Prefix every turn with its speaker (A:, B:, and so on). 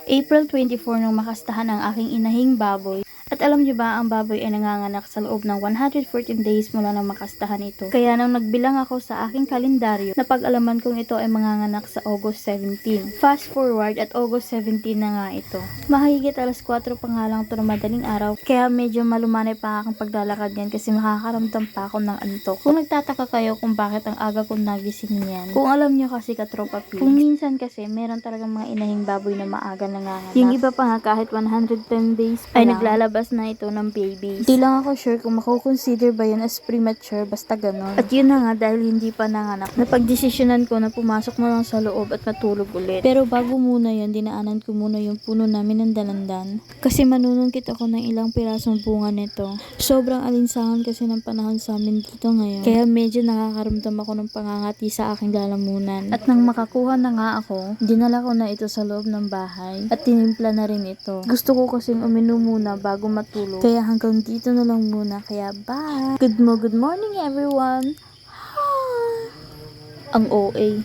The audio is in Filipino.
A: April 24 nung makastahan ang aking inahing baboy. At alam niyo ba, ang baboy ay nanganganak sa loob ng 114 days mula nang makastahan ito. Kaya nang nagbilang ako sa aking kalendaryo, napag-alaman kong ito ay manganganak sa August 17. Fast forward at August 17 na nga ito. Mahigit alas 4 pa nga lang ito na madaling araw, kaya medyo malumanay pa aking paglalakad yan kasi makakaramdam pa ako ng antok. Kung nagtataka kayo kung bakit ang aga kong nagising yan, kung alam niyo kasi katropa pigs, kung minsan kasi meron talagang mga inahing baboy na maaga nanganganak. Yung iba pa nga kahit 110 days pa ay naglalabas na ito ng babies. Hindi lang ako sure kung mako-consider ba yun as premature, basta ganon. At yun na nga, dahil hindi pa nanganak, napagdesisyonan ko na pumasok na lang sa loob at matulog ulit. Pero bago muna yun, dinaanan ko muna yung puno namin ng dalandan. Kasi manunungkit ako ng ilang pirasong bunga nito. Sobrang alinsangan kasi ng panahon sa amin dito ngayon. Kaya medyo nakakaramdam ako ng pangangati sa aking lalamunan. At nang makakuha na nga ako, dinala ko na ito sa loob ng bahay. At tinimpla na rin ito. Gusto ko kasing uminom muna bago matulog. Kaya hanggang dito na lang muna. Kaya bye! Good morning everyone! Hi! Ang OA.